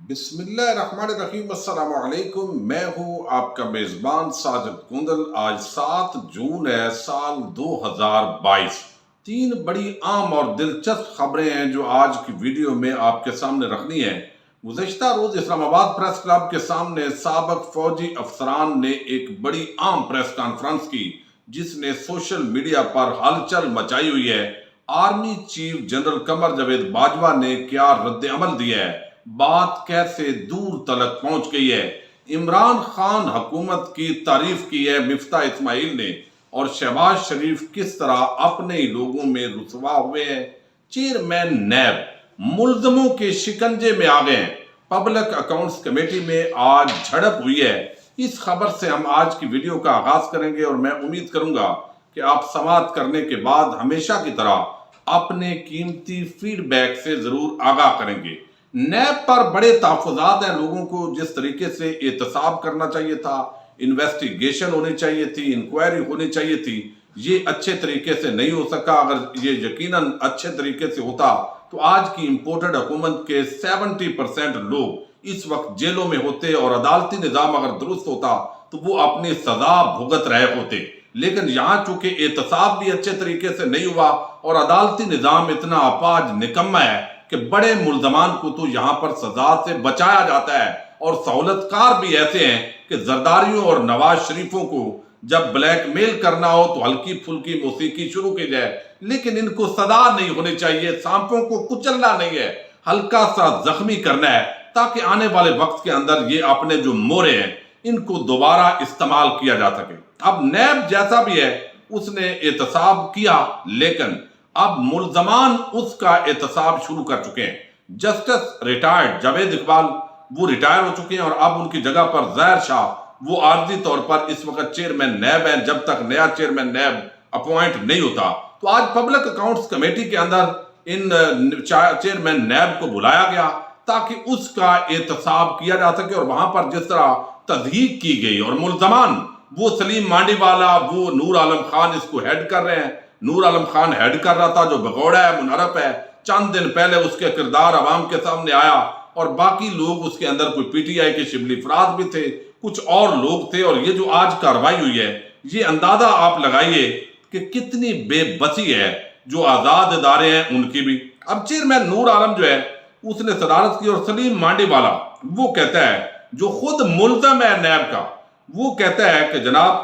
بسم اللہ الرحمن الرحیم۔ السلام علیکم، میں ہوں آپ کا میزبان ساجد کندل۔ آج 7 جون ہے سال 2022۔ 3 بڑی عام اور دلچسپ خبریں ہیں جو آج کی ویڈیو میں آپ کے سامنے رکھنی ہے۔ گزشتہ روز اسلام آباد پریس کلب کے سامنے سابق فوجی افسران نے ایک بڑی عام پریس کانفرنس کی جس نے سوشل میڈیا پر ہلچل مچائی ہوئی ہے۔ Army chief general Qamar Javed Bajwa نے کیا رد عمل دیا ہے، بات کیسے دور تلک پہنچ گئی ہے۔ عمران خان حکومت کی تعریف کی ہے مفتاح اسماعیل نے، اور شہباز شریف کس طرح اپنے ہی لوگوں میں رسوا ہوئے ہیں۔ چیئرمین نیب ملزموں کے شکنجے میں آ گئے ہیں۔ پبلک اکاؤنٹس کمیٹی میں آج جھڑپ ہوئی ہے۔ اس خبر سے ہم آج کی ویڈیو کا آغاز کریں گے، اور میں امید کروں گا کہ آپ سماعت کرنے کے بعد ہمیشہ کی طرح اپنے قیمتی فیڈ بیک سے ضرور آگاہ کریں گے۔ نیب پر بڑے تحفظات ہیں۔ لوگوں کو جس طریقے سے احتساب کرنا چاہیے تھا، انویسٹیگیشن ہونی چاہیے تھی، انکوائری ہونی چاہیے تھی، یہ اچھے طریقے سے نہیں ہو سکا۔ اگر یہ یقیناً اچھے طریقے سے ہوتا تو آج کی امپورٹڈ حکومت کے 70% لوگ اس وقت جیلوں میں ہوتے، اور عدالتی نظام اگر درست ہوتا تو وہ اپنی سزا بھگت رہے ہوتے۔ لیکن یہاں چونکہ احتساب بھی اچھے طریقے سے نہیں ہوا، اور عدالتی نظام اتنا اپاج نکمہ ہے کہ بڑے ملزمان کو تو یہاں پر سزا سے بچایا جاتا ہے، اور سہولت کار بھی ایسے ہیں کہ زرداریوں اور نواز شریفوں کو جب بلیک میل کرنا ہو تو ہلکی پھلکی موسیقی شروع کی جائے، لیکن ان کو سزا نہیں ہونی چاہیے۔ سانپوں کو کچلنا نہیں ہے، ہلکا سا زخمی کرنا ہے، تاکہ آنے والے وقت کے اندر یہ اپنے جو مورے ہیں ان کو دوبارہ استعمال کیا جا سکے۔ اب نیب جیسا بھی ہے اس نے احتساب کیا، لیکن اب ملزمان اس کا احتساب شروع کر چکے ہیں۔ جسٹس ریٹائرڈ جاوید اقبال وہ ریٹائر ہو چکے ہیں، اور اب ان کی جگہ پر ظاہر شاہ وہ عارضی طور پر اس وقت چیئرمین نیب ہیں، جب تک نیا چیئرمین نیب اپوائنٹ نہیں ہوتا۔ تو آج پبلک اکاؤنٹس کمیٹی کے اندر ان چیئرمین نیب کو بلایا گیا تاکہ اس کا احتساب کیا جا سکے، اور وہاں پر جس طرح تضحیق کی گئی، اور ملزمان وہ سلیم مانڈی والا، وہ نور عالم خان اس کو ہیڈ کر رہے ہیں۔ نور عالم خان ہیڈ کر رہا تھا جو بھگوڑا ہے، منحرف ہے۔ چند دن پہلے اس کے کردار عوام کے سامنے آیا، اور باقی لوگ اس کے اندر کوئی پی ٹی آئی کے شبلی افراد بھی تھے، کچھ اور لوگ تھے۔ اور یہ جو آج کارروائی ہوئی ہے، یہ اندازہ آپ لگائیے کہ کتنی بے بسی ہے جو آزاد ادارے ہیں ان کی بھی۔ اب چیئرمین نور عالم جو ہے اس نے صدارت کی، اور سلیم مانڈی والا وہ کہتا ہے، جو خود ملزم ہے نیب کا، وہ کہتا ہے کہ جناب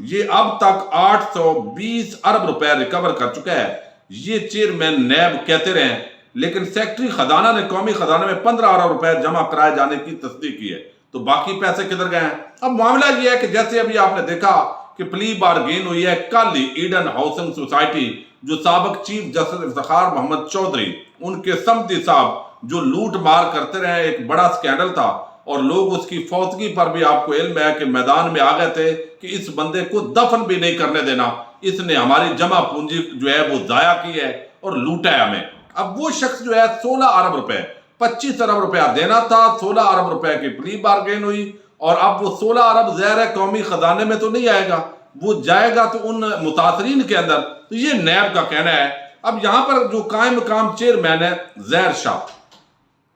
یہ اب تک 820 ارب روپے ریکور کر چکا ہے۔ یہ چیئرمین نیب کہتے رہے، لیکن سیکٹری خزانہ نے قومی خزانہ میں 15 ارب روپے جمع کرائے جانے کی تصدیق کی ہے، تو باقی پیسے کدھر گئے ہیں؟ اب معاملہ یہ ہے کہ جیسے ابھی آپ نے دیکھا کہ پلی بارگین ہوئی ہے، کل ہی ایڈن ہاؤسنگ سوسائٹی جو سابق چیف جسٹس افتخار محمد چودھری ان کے سمدھی صاحب جو لوٹ مار کرتے رہے، ایک بڑا سکینڈل تھا، اور لوگ اس کی فوتگی پر بھی آپ کو علم ہے کہ میدان میں آ گئے تھے کہ اس بندے کو دفن بھی نہیں کرنے دینا، اس نے ہماری جمع پونجی جو ہے وہ ضائع کی ہے اور لوٹا ہے ہمیں۔ اب وہ شخص جو ہے 16 ارب روپے 25 ارب روپیہ دینا تھا، 16 ارب روپے کی پلی بارگین ہوئی، اور اب وہ 16 ارب ظاہر ہے قومی خزانے میں تو نہیں آئے گا، وہ جائے گا تو ان متاثرین کے اندر۔ تو یہ نیب کا کہنا ہے۔ اب یہاں پر جو قائم مقام چیئرمین ہے ظاہر شاہ،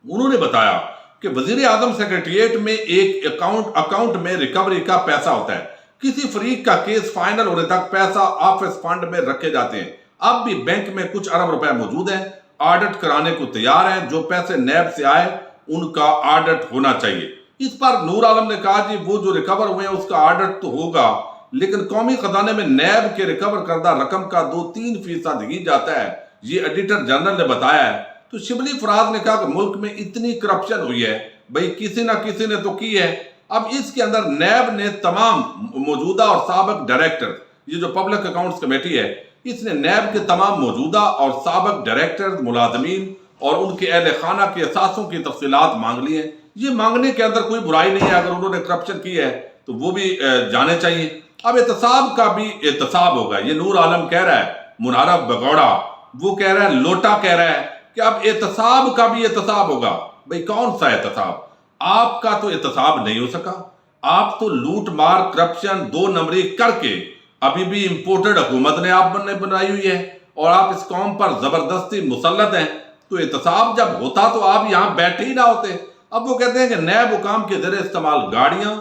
انہوں نے بتایا کہ وزیر اعظم سیکریٹریٹ میں ایک اکاؤنٹ میں ریکوری کا پیسہ ہوتا ہے، کسی فریق کا کیس فائنل ہونے تک پیسہ آفس فنڈ میں رکھے جاتے ہیں۔ اب بھی بینک میں کچھ ارب روپے موجود ہیں، آڈٹ کرانے کو تیار ہیں، جو پیسے نیب سے آئے ان کا آڈٹ ہونا چاہیے۔ اس پر نور عالم نے کہا جی وہ جو ریکور ہوئے ہیں اس کا آڈٹ تو ہوگا، لیکن قومی خزانے میں نیب کے ریکور کردہ رقم کا 2-3% ہی جاتا ہے، یہ ایڈیٹر جنرل نے بتایا ہے۔ تو شبلی افراد نے کہا کہ ملک میں اتنی کرپشن ہوئی ہے، بھئی کسی نہ کسی نے تو کی ہے۔ اب اس کے اندر نیب نے تمام موجودہ اور سابق ڈائریکٹر، یہ جو پبلک اکاؤنٹس کمیٹی ہے، اس نے نیب کے تمام موجودہ اور سابق ڈائریکٹر، ملازمین اور ان کے اہل خانہ کے اثاثوں کی تفصیلات مانگ لی ہیں۔ یہ مانگنے کے اندر کوئی برائی نہیں ہے، اگر انہوں نے کرپشن کی ہے تو وہ بھی جانے چاہیے۔ اب احتساب کا بھی احتساب ہوگا۔ یہ نور عالم کہہ رہا ہے، منحرف بگوڑا وہ کہہ رہا ہے، لوٹا کہہ رہا ہے کہ اب احتساب کا بھی احتساب ہوگا۔ بھئی کون سا احتساب؟ آپ کا تو احتساب نہیں ہو سکا، آپ تو لوٹ مار کرپشن 2 نمبری کر کے ابھی بھی امپورٹڈ حکومت نے آپ نے بنائی ہوئی ہے، اور آپ اس قوم پر زبردستی مسلط ہیں۔ تو احتساب جب ہوتا تو آپ یہاں بیٹھے ہی نہ ہوتے۔ اب وہ کہتے ہیں کہ نیب حکام کے زیر استعمال گاڑیاں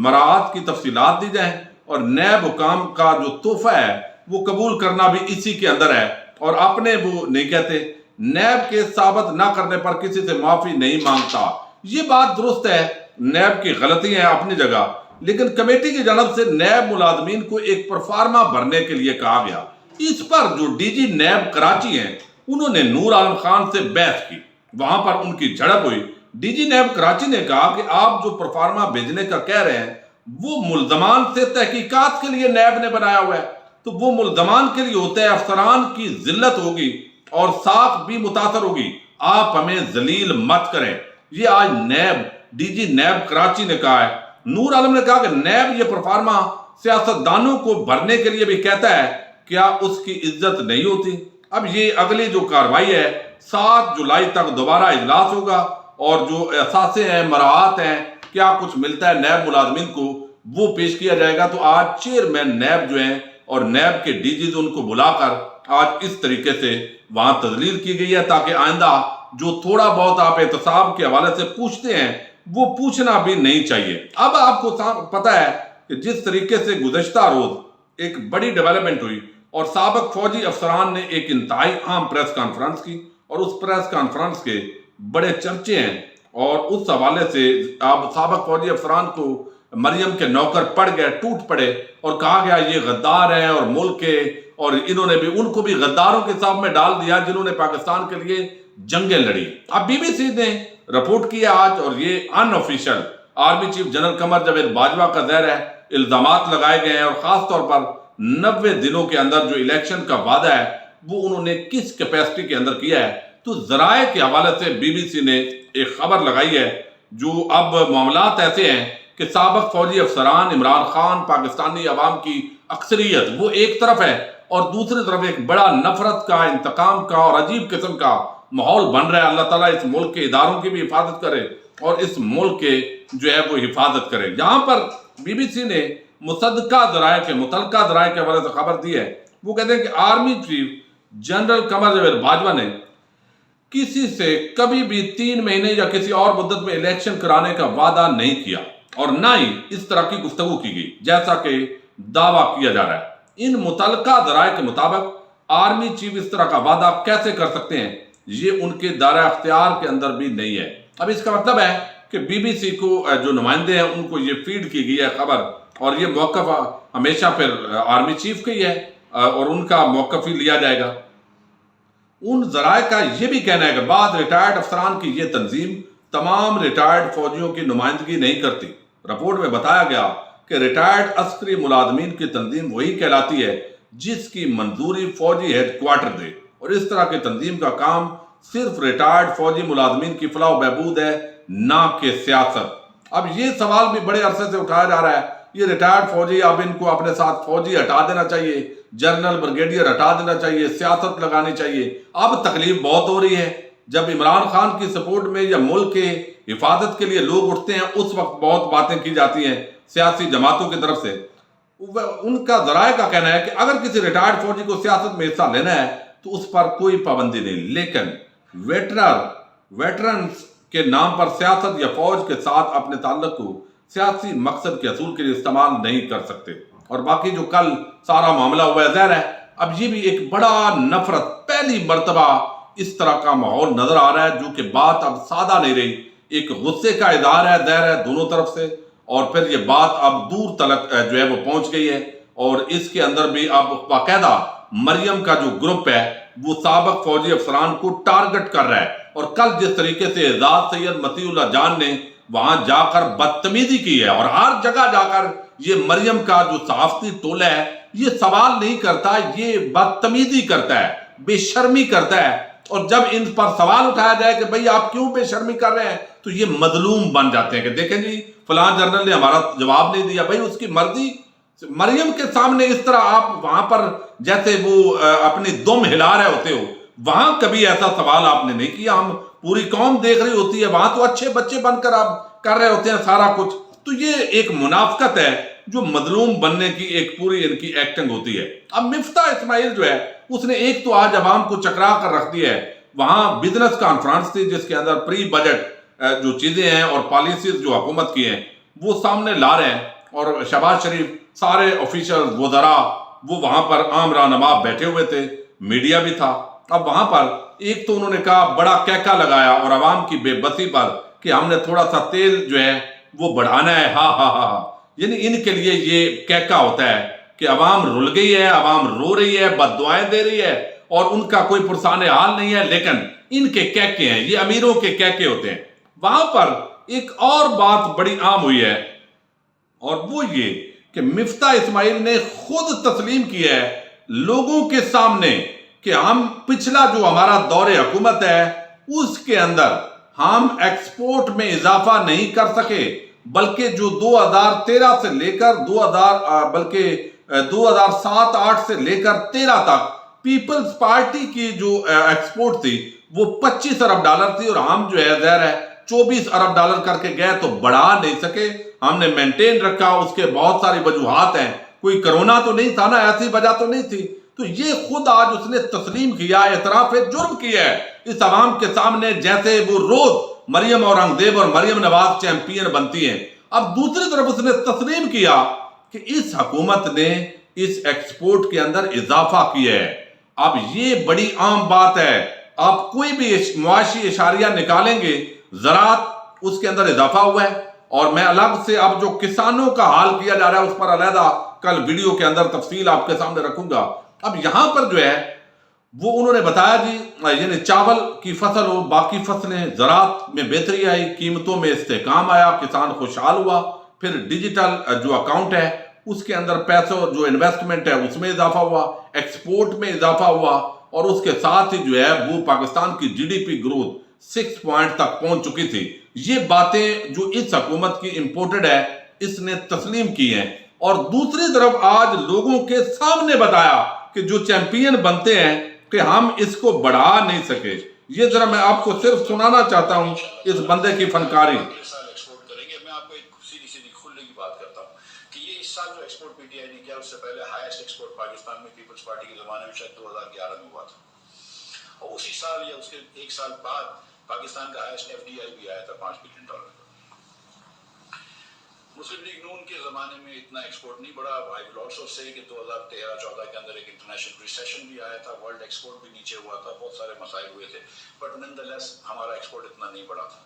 مراعات کی تفصیلات دی جائیں اور نیب حکام کا جو تحفہ ہے وہ قبول کرنا بھی اسی کے اندر ہے، اور اپنے وہ نہیں کہتے نیب کے ثابت نہ کرنے پر کسی سے معافی نہیں مانگتا۔ یہ بات درست ہے، نیب کی غلطی ہے اپنی جگہ، لیکن کمیٹی کی جانب سے نیب ملازمین کو ایک پرفارما بھرنے کے لیے کہا گیا۔ اس پر جو ڈی جی نیب کراچی ہیں انہوں نے نور عالم خان سے بحث کی، وہاں پر ان کی جھڑپ ہوئی۔ ڈی جی نیب کراچی نے کہا کہ آپ جو پرفارما بھیجنے کا کہہ رہے ہیں وہ ملزمان سے تحقیقات کے لیے نیب نے بنایا ہوا ہے، تو وہ ملزمان کے لیے ہوتا ہے، افسران کی ذلت ہوگی اور ساکھ بھی متاثر ہوگی، آپ ہمیں ذلیل مت کریں۔ یہ آج NAB D G NAB Karachi نے کہا ہے۔ نور عالم نے کہا کہ نیب یہ پرفارما سیاستدانوں کو بھرنے کے لیے بھی کہتا ہے، کیا اس کی عزت نہیں ہوتی؟ اب یہ اگلی جو کارروائی ہے 7 جولائی تک دوبارہ اجلاس ہوگا، اور جو اثاثے ہیں مراعات ہیں کیا کچھ ملتا ہے نیب ملازمین کو وہ پیش کیا جائے گا۔ تو آج چیئرمین نیب جو ہیں اور نیب کے ڈی جیز ان کو بلا کر آج اس طریقے سے وہاں تذلیل کی گئی ہے، تاکہ آئندہ جو تھوڑا بہت آپ احتساب کے حوالے سے پوچھتے ہیں وہ پوچھنا بھی نہیں چاہیے۔ اب آپ کو پتہ ہے کہ جس طریقے سے گزشتہ روز ایک بڑی ڈیولپمنٹ ہوئی اور سابق فوجی افسران نے ایک انتہائی اہم پریس کانفرنس کی، اور اس پریس کانفرنس کے بڑے چرچے ہیں، اور اس حوالے سے اب سابق فوجی افسران کو مریم کے نوکر پڑ گئے، ٹوٹ پڑے، اور کہا گیا یہ غدار ہیں اور ملک کے، اور انہوں نے بھی ان کو بھی غداروں کے صف میں ڈال دیا جنہوں نے پاکستان کے لیے جنگیں لڑی۔ اب بی بی سی نے رپورٹ کیا آج، اور یہ unofficial army chief general Qamar Javed Bajwa کا زیر ہے، الزامات لگائے گئے ہیں، اور خاص طور پر 90 دنوں کے اندر جو الیکشن کا وعدہ ہے وہ انہوں نے کس کیپیسٹی کے اندر کیا ہے۔ تو ذرائع کے حوالے سے بی بی سی نے ایک خبر لگائی ہے، جو اب معاملات ایسے ہیں کہ سابق فوجی افسران، عمران خان، پاکستانی عوام کی اکثریت وہ ایک طرف ہے، اور دوسری طرف ایک بڑا نفرت کا، انتقام کا اور عجیب قسم کا ماحول بن رہا ہے۔ اللہ تعالیٰ اس ملک کے اداروں کی بھی حفاظت کرے اور اس ملک کے جو ہے وہ حفاظت کرے۔ یہاں پر بی بی سی نے متعلقہ ذرائع کے حوالے سے خبر دی ہے، وہ کہتے ہیں کہ army chief general Qamar Javed Bajwa نے کسی سے کبھی بھی 3 مہینے یا کسی اور مدت میں الیکشن کرانے کا وعدہ نہیں کیا، اور نہ ہی اس طرح کی گفتگو کی گئی جیسا کہ دعویٰ کیا جا رہا ہے۔ ان متعلقہ ذرائع کے مطابق آرمی چیف اس طرح کا وعدہ کیسے کر سکتے ہیں، یہ ان کے دائرہ اختیار کے اندر بھی نہیں ہے۔ اب اس کا مطلب ہے کہ بی بی سی کو جو نمائندے ہیں ان کو یہ فیڈ کی گئی ہے خبر، اور یہ موقف ہمیشہ پھر آرمی چیف کا ہی ہے، اور ان کا موقف ہی لیا جائے گا۔ ان ذرائع کا یہ بھی کہنا ہے کہ بعض ریٹائرڈ افسران کی یہ تنظیم تمام ریٹائرڈ فوجیوں کی نمائندگی نہیں کرتی۔ رپورٹ میں بتایا گیا کہ ریٹائرڈ عسکری ملازمین کی تنظیم وہی کہلاتی ہے جس کی منظوری فوجی ہیڈ کوارٹر دے، اور اس طرح کی تنظیم کا کام صرف ریٹائرڈ فوجی ملازمین کی فلاح و بہبود ہے، نہ کہ سیاست۔ اب یہ سوال بھی بڑے عرصے سے اٹھایا جا رہا ہے، یہ ریٹائرڈ فوجی، اب ان کو اپنے ساتھ فوجی ہٹا دینا چاہیے، جنرل بریگیڈیئر ہٹا دینا چاہیے، سیاست لگانی چاہیے۔ اب تکلیف بہت ہو رہی ہے، جب عمران خان کی سپورٹ میں یا ملک کے حفاظت کے لیے لوگ اٹھتے ہیں اس وقت بہت باتیں کی جاتی ہیں سیاسی جماعتوں کی طرف سے۔ ان کا ذرائع کا کہنا ہے کہ اگر کسی ریٹائرڈ فوجی کو سیاست میں حصہ لینا ہے تو اس پر کوئی پابندی نہیں، لیکن ویٹرنز کے نام پر سیاست یا فوج کے ساتھ اپنے تعلق کو سیاسی مقصد کے حصول کے لیے استعمال نہیں کر سکتے۔ اور باقی جو کل سارا معاملہ ہوا ہے، ظاہر ہے اب یہ بھی ایک بڑا نفرت، پہلی مرتبہ اس طرح کا ماحول نظر آ رہا ہے، جو کہ بات اب سادہ نہیں رہی، ایک غصے کا اظہار ہے ظاہر ہے دونوں طرف سے، اور پھر یہ بات اب دور تلک جو ہے وہ پہنچ گئی ہے، اور اس کے اندر بھی اب باقاعدہ مریم کا جو گروپ ہے وہ سابق فوجی افسران کو ٹارگٹ کر رہا ہے۔ اور کل جس طریقے سے اعزاز سید مسیح اللہ جان نے وہاں جا کر بدتمیزی کی ہے، اور ہر جگہ جا کر یہ مریم کا جو صحافتی ٹولہ ہے یہ سوال نہیں کرتا، یہ بدتمیزی کرتا ہے، بے شرمی کرتا ہے، اور جب ان پر سوال اٹھایا جائے کہ بھئی آپ کیوں بے شرمی کر رہے ہیں تو یہ مظلوم بن جاتے ہیں کہ دیکھیں جی فلاں جنرل نے ہمارا جواب نہیں دیا۔ بھئی اس کی مرضی، مریم کے سامنے اس طرح آپ وہاں پر جیسے وہ اپنی دم ہلا رہے ہوتے ہو، وہاں کبھی ایسا سوال آپ نے نہیں کیا۔ ہم پوری قوم دیکھ رہی ہوتی ہے، وہاں تو اچھے بچے بن کر آپ کر رہے ہوتے ہیں سارا کچھ۔ تو یہ ایک منافقت ہے جو مظلوم بننے کی ایک پوری ان کی ایکٹنگ ہوتی ہے۔ اب مفتاح اسماعیل جو ہے اس نے ایک تو آج عوام کو چکرا کر رکھ دیا ہے، وہاں بزنس کانفرنس تھی جس کے اندر پری بجٹ جو چیزیں ہیں اور پالیسیز جو حکومت کی ہیں وہ سامنے لا رہے ہیں. اور شہباز شریف سارے آفیشل وزراء وہ وہاں پر عام رہنما بیٹھے ہوئے تھے, میڈیا بھی تھا. اب وہاں پر ایک تو انہوں نے کہا, بڑا کہکا لگایا اور عوام کی بے بسی پر کہ ہم نے تھوڑا سا تیل جو ہے وہ بڑھانا ہے, ہاں ہاں ہاں. یعنی ان کے لیے یہ کہکا ہوتا ہے کہ عوام رل گئی ہے, عوام رو رہی ہے, بد دعائیں دے رہی ہے اور ان کا کوئی پرسان حال نہیں ہے, لیکن ان کے کہکے ہیں, یہ امیروں کے کہکے ہوتے ہیں. وہاں پر ایک اور بات بڑی عام ہوئی ہے اور وہ یہ کہ مفتاح اسماعیل نے خود تسلیم کیا ہے لوگوں کے سامنے کہ ہم پچھلا جو ہمارا دور حکومت ہے اس کے اندر ہم ایکسپورٹ میں اضافہ نہیں کر سکے, بلکہ جو 2013 سے لے کر 2007-8 سے لے کر 13 تک پیپلز پارٹی کی جو ایکسپورٹ تھی وہ 25 ارب ڈالر تھی اور ہم جو ہے ظاہر ہے 24 ارب ڈالر کر کے گئے تو بڑھا نہیں سکے, ہم نے مینٹین رکھا. اس کے بہت ساری وجوہات ہیں, کوئی کرونا تو نہیں تھا نا, ایسی وجہ تو نہیں تھی. تو یہ خود آج اس نے تسلیم کیا, اعتراف جرم کیا ہے اس عوام کے سامنے, جیسے وہ روز مریم اورنگزیب اور مریم نواز چیمپئن بنتی ہیں. اب دوسری طرف اس نے تسلیم کیا کہ اس حکومت نے اس ایکسپورٹ کے اندر اضافہ کیا ہے. اب یہ بڑی عام بات ہے, آپ کوئی بھی معاشی اشاریہ نکالیں گے, زراعت اس کے اندر اضافہ ہوا ہے. اور میں الگ سے اب جو کسانوں کا حال کیا جا رہا ہے اس پر علیحدہ کل ویڈیو کے اندر تفصیل آپ کے سامنے رکھوں گا. اب یہاں پر جو ہے وہ انہوں نے بتایا جی, یعنی چاول کی فصل ہو, باقی فصلیں, زراعت میں بہتری آئی, قیمتوں میں استحکام آیا, کسان خوشحال ہوا. پھر ڈیجیٹل جو اکاؤنٹ ہے اس کے اندر پیسوں جو انویسٹمنٹ ہے اس میں اضافہ ہوا, ایکسپورٹ میں اضافہ ہوا, اور اس کے ساتھ ہی جو ہے وہ پاکستان کی G D P growth 6 point تک پہنچ چکی تھی. یہ باتیں جو اس حکومت کی امپورٹڈ ہے اس نے تسلیم کی ہیں. اور دوسری طرف آج لوگوں کے سامنے بتایا کہ جو چیمپئن بنتے ہیں کہ ہم اس کو بڑھا نہیں سکے. یہ ذرا میں آپ کو صرف سنانا چاہتا ہوں اس بندے کی فنکاری. میں آپ کو ایک سیدھی کھلنے کی بات کرتا ہوں کہ یہ اس سال جو ایکسپورٹ پی ٹی آئی نے کیا اس سے پہلے ہائیسٹ ایکسپورٹ پاکستان میں پیپلز پارٹی کے زمانے میں شاید 2011 میں ہوا تھا, اور اسی سال یا اس کے ایک سال بعد پاکستان کا ہائیسٹ ایف ڈی آئی بھی آیا تھا $5 بلین کا. مسلم لیگ نون کے زمانے میں اتنا ایکسپورٹ نہیں بڑھا. آئی ول آلسو سے کہ 2013-14 کے اندر ایک انٹرنیشنل ریسیشن بھی آیا تھا, ورلڈ ایکسپورٹ بھی نیچے ہوا تھا, بہت سارے مسائل ہوئے تھے, بٹ نن دا لیس ہمارا ایکسپورٹ اتنا نہیں بڑھا تھا.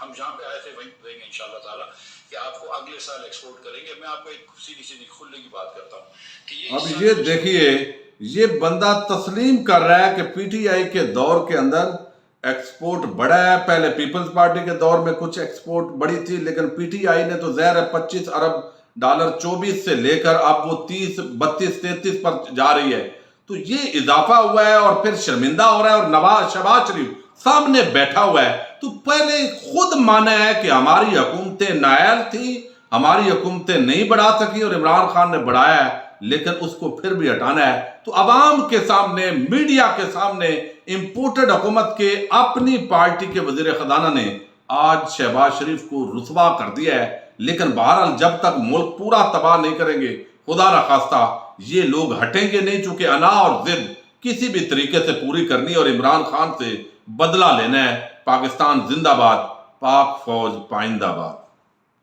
ہم جہاں پہ آئے تھے وہیں رہیں گے انشاءاللہ تعالیٰ کہ آپ کو اگلے سال ایکسپورٹ کریں گے. میں آپ کو ایک سیدھی کھلنے کی بات کرتا ہوں کہ اب یہ دیکھیے, یہ بندہ تسلیم کر رہا ہے کہ پی ٹی آئی کے دور کے اندر ایکسپورٹ بڑھا ہے. پہلے پیپلز پارٹی کے دور میں کچھ ایکسپورٹ بڑی تھی, لیکن پی ٹی آئی نے تو ظاہر ہے 25 ارب ڈالر 24 سے لے کر اب وہ 30, 32, 33 پر جا رہی ہے. تو یہ اضافہ ہوا ہے اور پھر شرمندہ ہو رہا ہے, اور شہباز شریف سامنے بیٹھا ہوا ہے. تو پہلے خود مانا ہے کہ ہماری حکومتیں نااہل تھیں, ہماری حکومتیں نہیں بڑھا سکی, اور عمران خان نے بڑھایا ہے لیکن اس کو پھر بھی ہٹانا ہے. تو عوام کے سامنے, میڈیا کے سامنے, امپورٹڈ حکومت کے اپنی پارٹی کے وزیر خزانہ نے آج شہباز شریف کو رسوا کر دیا ہے. لیکن بہرحال جب تک ملک پورا تباہ نہیں کریں گے, خدا نخواستہ یہ لوگ ہٹیں گے نہیں, چونکہ انا اور ضد کسی بھی طریقے سے پوری کرنی اور عمران خان سے بدلہ لینا ہے. پاکستان زندہ باد, پاک فوج پائندہ باد.